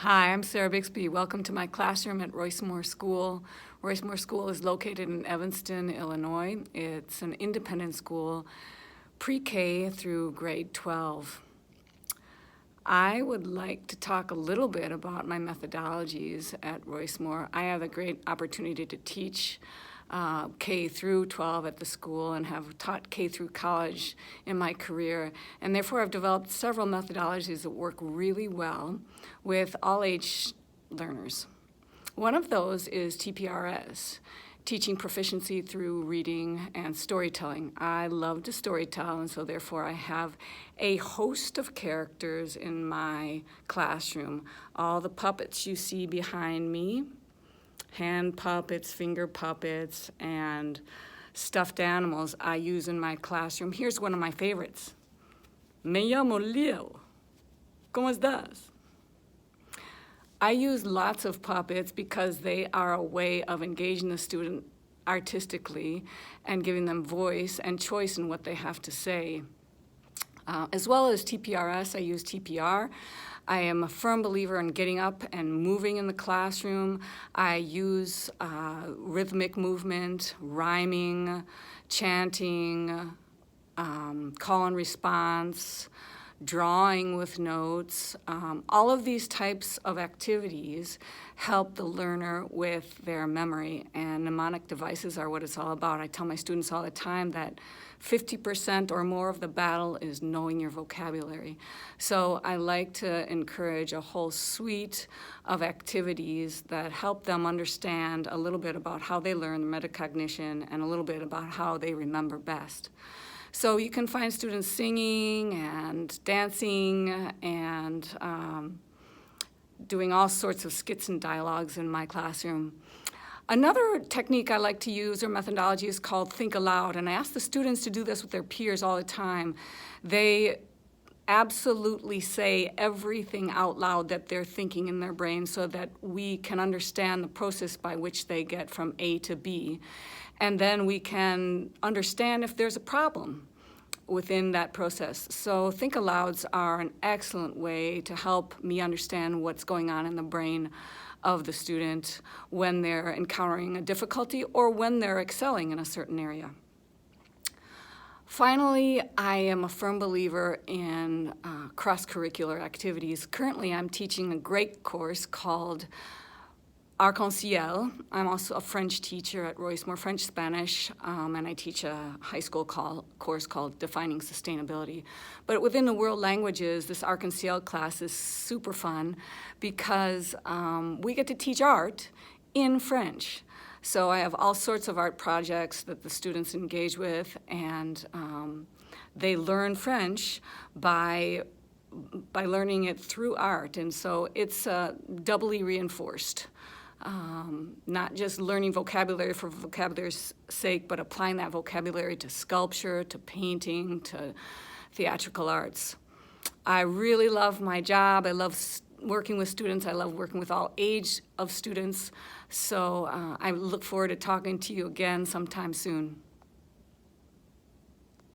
Hi, I'm Sarah Bixby. Welcome to my classroom at Royce-Moore School. Royce-Moore School is located in Evanston, Illinois. It's an independent school, pre-K through grade 12. I would like to talk a little bit about my methodologies at Royce-Moore. I have a great opportunity to teach K through 12 at the school and have taught K through college in my career. And therefore, I've developed several methodologies that work really well with all age learners. One of those is TPRS, teaching proficiency through reading and storytelling. I love to storytell, and so therefore I have a host of characters in my classroom. All the puppets you see behind me, hand puppets, finger puppets, and stuffed animals I use in my classroom. Here's one of my favorites. Me llamo Leo. ¿Cómo estás? I use lots of puppets because they are a way of engaging the student artistically and giving them voice and choice in what they have to say. As well as TPRS, I use TPR. I am a firm believer in getting up and moving in the classroom. I use rhythmic movement, rhyming, chanting, call and response, drawing with notes. All of these types of activities help the learner with their memory, and mnemonic devices are what it's all about. I tell my students all the time that 50% or more of the battle is knowing your vocabulary. So I like to encourage a whole suite of activities that help them understand a little bit about how they learn metacognition and a little bit about how they remember best. So you can find students singing and dancing and doing all sorts of skits and dialogues in my classroom. Another technique I like to use or methodology is called think aloud, and I ask the students to do this with their peers all the time. They absolutely say everything out loud that they're thinking in their brain so that we can understand the process by which they get from A to B. And then we can understand if there's a problem within that process. So think alouds are an excellent way to help me understand what's going on in the brain of the student when they're encountering a difficulty or when they're excelling in a certain area. Finally, I am a firm believer in cross-curricular activities. Currently, I'm teaching a great course called Arc-en-Ciel. I'm also a French teacher at Royce-Moore French Spanish, and I teach a high school course called Defining Sustainability. But within the world languages, this Arc-en-Ciel class is super fun because we get to teach art in French. So I have all sorts of art projects that the students engage with, and they learn French by learning it through art, and so it's doubly reinforced. Not just learning vocabulary for vocabulary's sake, but applying that vocabulary to sculpture, to painting, to theatrical arts. I really love my job. I love working with students. I love working with all age of students. So I look forward to talking to you again sometime soon.